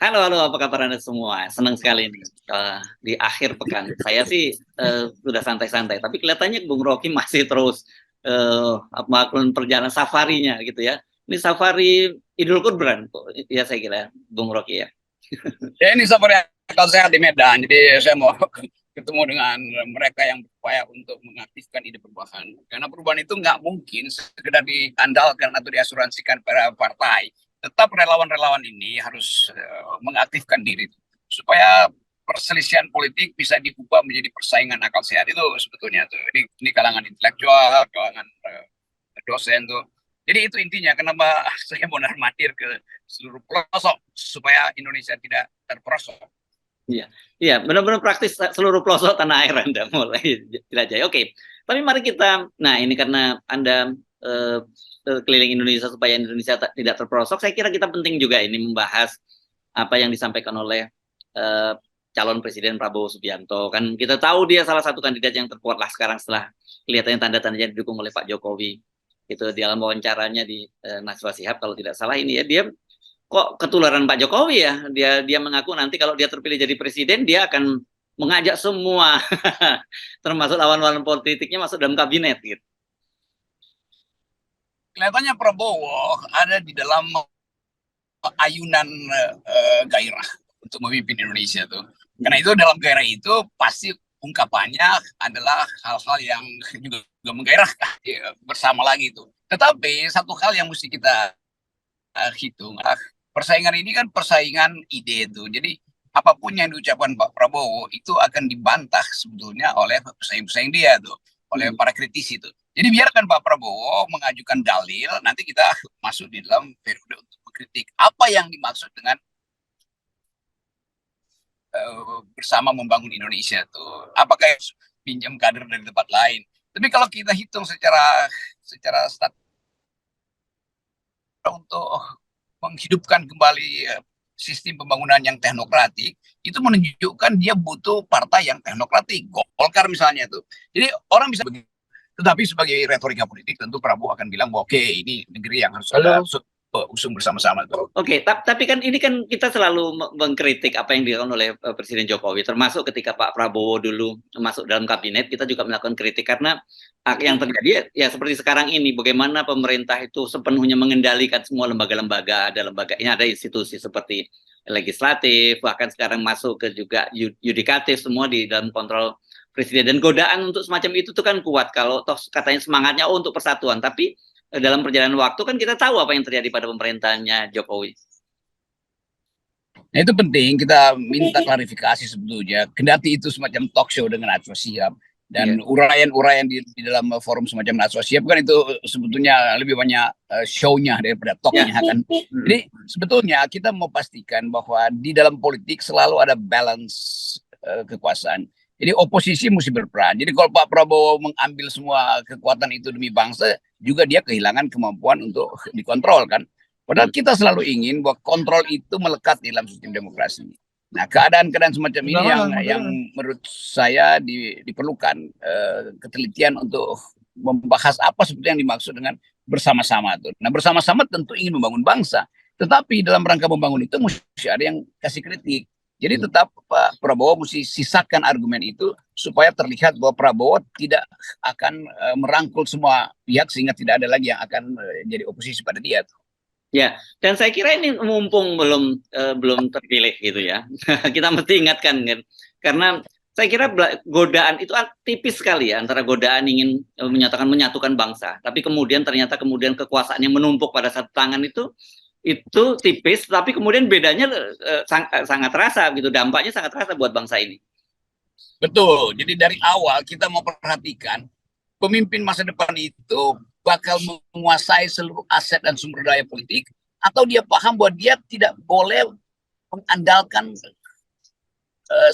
Halo, halo, apa kabar Anda semua? Senang sekali nih di akhir pekan. Saya sih sudah santai-santai, tapi kelihatannya Bung Rocky masih terus melakukan perjalanan safarinya gitu ya. Ini safari Idul Kurban, ya saya kira Bung Rocky ya. Ya ini seperti akal sehat di Medan. Jadi saya mau ketemu dengan mereka yang berupaya untuk mengaktifkan ide perubahan. Karena perubahan itu nggak mungkin sekedar diandalkan atau diasuransikan pada partai. Tetap relawan-relawan ini harus mengaktifkan diri supaya perselisihan politik bisa diubah menjadi persaingan akal sehat itu sebetulnya tuh. Ini kalangan intelektual, kalangan dosen tuh. Jadi itu intinya kenapa saya mau narmatir ke seluruh pelosok supaya Indonesia tidak terperosok. Iya, iya, benar-benar praktis seluruh pelosok tanah air Anda mulai jelajah. Oke, tapi mari kita, nah ini karena Anda eh, keliling Indonesia supaya Indonesia tidak terperosok, saya kira kita penting juga ini membahas apa yang disampaikan oleh eh, calon Presiden Prabowo Subianto. Kan kita tahu dia salah satu kandidat yang terkuat lah sekarang setelah kelihatannya tanda-tandanya didukung oleh Pak Jokowi. Itu dalam wawancaranya di Najwa Shihab kalau tidak salah ini ya, dia kok ketularan Pak Jokowi ya. Dia mengaku nanti kalau dia terpilih jadi presiden dia akan mengajak semua termasuk lawan-lawan politiknya masuk dalam kabinet gitu. Kelihatannya Prabowo ada di dalam ayunan gairah untuk memimpin Indonesia tuh. Karena itu dalam gairah itu pasti ungkapannya adalah hal-hal yang juga menggairahkan ya, bersama lagi itu. Tetapi satu hal yang mesti kita hitung. Persaingan ini kan persaingan ide itu. Jadi apapun yang diucapkan Pak Prabowo itu akan dibantah sebetulnya oleh pesaing-pesaing dia tuh, oleh para kritisi itu. Jadi biarkan Pak Prabowo mengajukan dalil, nanti kita masuk di dalam periode untuk mengkritik apa yang dimaksud dengan bersama membangun Indonesia tuh. Apakah pinjam kader dari tempat lain? Tapi kalau kita hitung secara stat untuk menghidupkan kembali sistem pembangunan yang teknokratik, itu menunjukkan dia butuh partai yang teknokratik. Golkar misalnya tuh. Jadi orang bisa begitu. Tetapi sebagai retorika politik tentu Prabowo akan bilang bahwa oke, ini negeri yang harus ada usung bersama-sama tuh. Oke, tapi kan ini kan kita selalu mengkritik apa yang dilakukan oleh Presiden Jokowi, termasuk ketika Pak Prabowo dulu masuk dalam kabinet, kita juga melakukan kritik karena yang terjadi ya seperti sekarang ini, bagaimana pemerintah itu sepenuhnya mengendalikan semua lembaga-lembaga, ada institusi seperti legislatif, bahkan sekarang masuk ke juga yudikatif, semua di dalam kontrol Presiden, dan godaan untuk semacam itu tuh kan kuat kalau toh katanya semangatnya untuk persatuan, tapi dalam perjalanan waktu kan kita tahu apa yang terjadi pada pemerintahannya Jokowi. Nah itu penting kita minta klarifikasi sebetulnya. Kendati itu semacam talk show dengan Najwa Shihab dan uraian-uraian di dalam forum semacam Najwa Shihab kan itu sebetulnya lebih banyak show-nya daripada talk-nya kan. Jadi sebetulnya kita mau pastikan bahwa di dalam politik selalu ada balance kekuasaan. Jadi oposisi mesti berperan. Jadi kalau Pak Prabowo mengambil semua kekuatan itu demi bangsa, juga dia kehilangan kemampuan untuk dikontrol kan. Padahal kita selalu ingin bahwa kontrol itu melekat di dalam sistem demokrasi. Nah, keadaan-keadaan semacam ini yang menurut saya diperlukan ketelitian untuk membahas apa sebetulnya yang dimaksud dengan bersama-sama itu. Nah, bersama-sama tentu ingin membangun bangsa, tetapi dalam rangka membangun itu mesti ada yang kasih kritik. Jadi tetap Pak Prabowo mesti sisakan argumen itu supaya terlihat bahwa Prabowo tidak akan merangkul semua pihak sehingga tidak ada lagi yang akan jadi oposisi pada dia. Ya, dan saya kira ini mumpung belum terpilih gitu ya. Kita mesti ingatkan kan, karena saya kira godaan itu tipis sekali ya antara godaan ingin menyatukan bangsa, tapi kemudian ternyata kekuasaan yang menumpuk pada satu tangan itu tipis, tapi kemudian bedanya sangat terasa gitu, dampaknya sangat terasa buat bangsa ini. Betul. Jadi dari awal kita mau perhatikan pemimpin masa depan itu bakal menguasai seluruh aset dan sumber daya politik atau dia paham bahwa dia tidak boleh mengandalkan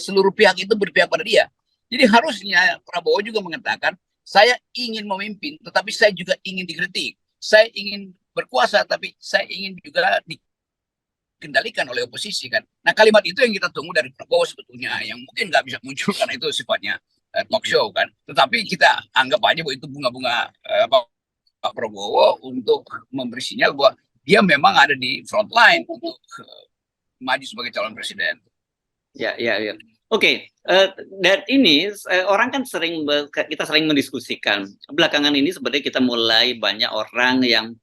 seluruh pihak itu berpihak pada dia. Jadi harusnya Prabowo juga mengatakan, saya ingin memimpin, tetapi saya juga ingin dikritik. Saya ingin berkuasa, tapi saya ingin juga dikendalikan oleh oposisi kan. Nah kalimat itu yang kita tunggu dari Prabowo sebetulnya, yang mungkin nggak bisa muncul karena itu sifatnya talk show kan. Tetapi kita anggap aja bahwa itu bunga-bunga Pak Prabowo untuk memberi sinyal bahwa dia memang ada di front line untuk maju sebagai calon presiden. Ya, ya, ya. Oke, dan ini orang kan kita sering mendiskusikan belakangan ini sebenarnya kita mulai banyak orang yang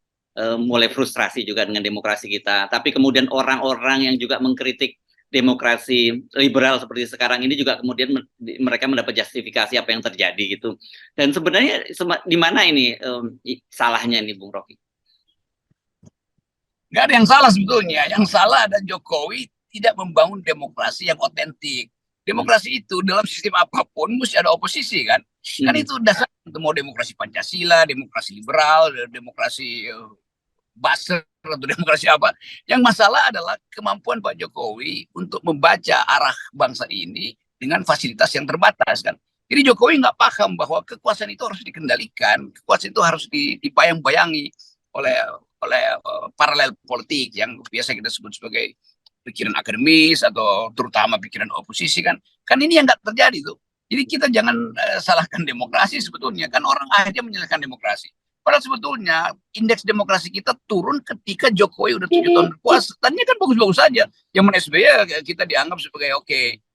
mulai frustrasi juga dengan demokrasi kita. Tapi kemudian orang-orang yang juga mengkritik demokrasi liberal seperti sekarang ini juga kemudian mereka mendapat justifikasi apa yang terjadi gitu. Dan sebenarnya di mana ini salahnya nih Bung Rocky? Nggak ada yang salah sebetulnya. Yang salah ada Jokowi tidak membangun demokrasi yang otentik. Demokrasi itu dalam sistem apapun mesti ada oposisi kan. Kan itu dasar mau demokrasi Pancasila, demokrasi liberal, demokrasi buzzer atau demokrasi apa. Yang masalah adalah kemampuan Pak Jokowi untuk membaca arah bangsa ini dengan fasilitas yang terbatas kan. Jadi Jokowi nggak paham bahwa kekuasaan itu harus dikendalikan, kekuasaan itu harus dibayang-bayangi oleh paralel politik yang biasa kita sebut sebagai pikiran akademis atau terutama pikiran oposisi kan. Kan ini yang nggak terjadi tuh. Jadi kita jangan salahkan demokrasi sebetulnya kan, orang aja menyalahkan demokrasi. Padahal sebetulnya indeks demokrasi kita turun ketika Jokowi udah 7 tahun berkuasa. Tadinya kan bagus-bagus saja. Zaman SBY kita dianggap sebagai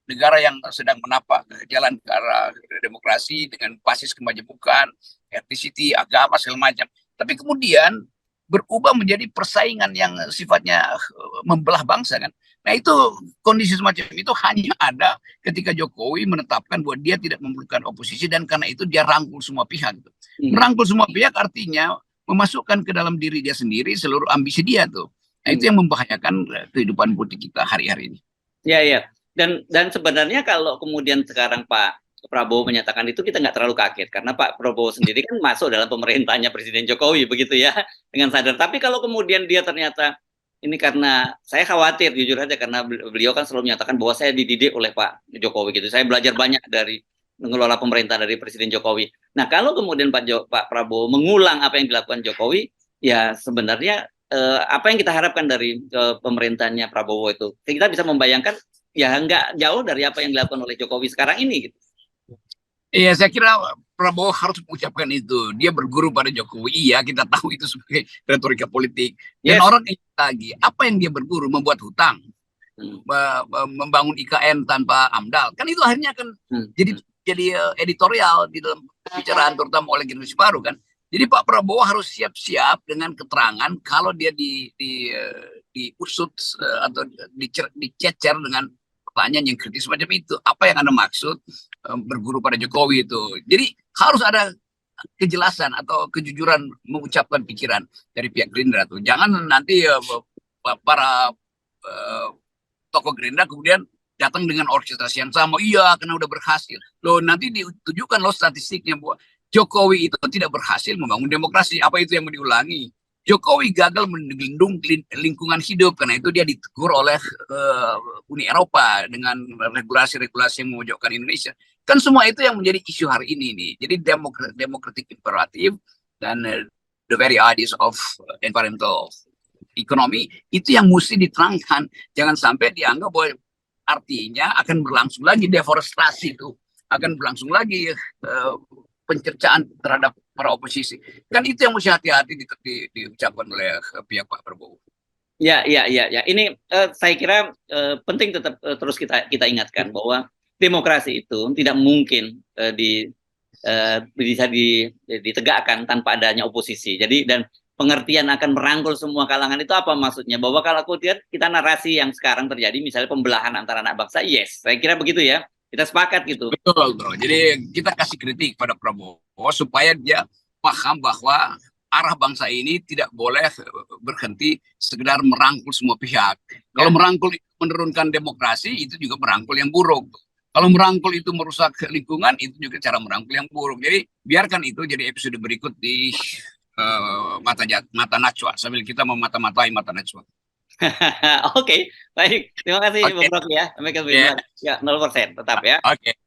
negara yang sedang menapak jalan ke arah demokrasi dengan basis kemajemukan, etnisiti, agama, segala macam. Tapi kemudian berubah menjadi persaingan yang sifatnya membelah bangsa kan. Nah itu kondisi semacam itu hanya ada ketika Jokowi menetapkan bahwa dia tidak memerlukan oposisi dan karena itu dia rangkul semua pihak. Merangkul semua pihak artinya memasukkan ke dalam diri dia sendiri seluruh ambisi dia tuh. Nah itu yang membahayakan kehidupan politik kita hari-hari ini. Ya ya. Dan sebenarnya kalau kemudian sekarang Pak Prabowo menyatakan itu kita nggak terlalu kaget karena Pak Prabowo sendiri kan masuk dalam pemerintahnya Presiden Jokowi begitu ya dengan sadar. Tapi kalau kemudian dia ternyata ini karena saya khawatir jujur aja karena beliau kan selalu menyatakan bahwa saya dididik oleh Pak Jokowi gitu. Saya belajar banyak dari mengelola pemerintah dari Presiden Jokowi. Nah kalau kemudian Pak Prabowo mengulang apa yang dilakukan Jokowi, ya sebenarnya apa yang kita harapkan dari pemerintahnya Prabowo itu kita bisa membayangkan ya nggak jauh dari apa yang dilakukan oleh Jokowi sekarang ini gitu. Iya, saya kira Prabowo harus mengucapkan itu. Dia berguru pada Jokowi. Iya, kita tahu itu sebagai retorika politik. Dan orang lagi, apa yang dia berguru? Membuat hutang, membangun IKN tanpa AMDAL. Kan itu akhirnya akan jadi editorial di dalam pembicaraan terutama oleh generasi baru kan. Jadi Pak Prabowo harus siap-siap dengan keterangan kalau dia diusut atau dicecer dengan pertanyaan yang kritis macam itu. Apa yang Anda maksud berguru pada Jokowi itu? Jadi harus ada kejelasan atau kejujuran mengucapkan pikiran dari pihak Gerindra tuh. Jangan nanti para tokoh Gerindra kemudian datang dengan orkestrasi yang sama. Iya, karena udah berhasil. Loh, nanti ditujukan loh statistiknya bahwa Jokowi itu tidak berhasil membangun demokrasi. Apa itu yang mau diulangi? Jokowi gagal melindungi lingkungan hidup karena itu dia ditegur oleh Uni Eropa dengan regulasi-regulasi yang memojokkan Indonesia. Kan semua itu yang menjadi isu hari ini nih. Jadi democratic imperative dan the very ideas of environmental economy itu yang mesti diterangkan. Jangan sampai dianggap bahwa artinya akan berlangsung lagi deforestasi itu, akan berlangsung lagi pencercaan terhadap para oposisi. Kan itu yang mesti hati-hati diucapkan oleh pihak Pak Prabowo. Ya. Ini saya kira penting tetap terus kita ingatkan bahwa demokrasi itu tidak mungkin bisa ditegakkan tanpa adanya oposisi. Jadi dan pengertian akan merangkul semua kalangan itu apa maksudnya? Bahwa kalau kita narasi yang sekarang terjadi misalnya pembelahan antara anak bangsa, yes, saya kira begitu ya. Kita sepakat gitu. Betul. Jadi kita kasih kritik pada Prabowo supaya dia paham bahwa arah bangsa ini tidak boleh berhenti sekedar merangkul semua pihak. Kalau merangkul itu menurunkan demokrasi, itu juga merangkul yang buruk. Kalau merangkul itu merusak lingkungan, itu juga cara merangkul yang buruk. Jadi biarkan itu jadi episode berikut di mata Najwa sambil kita memata-matai mata Najwa. Oke, baik. Terima kasih Bung Rocky ya. Sampai ketemu ya 0% tetap ya. Oke.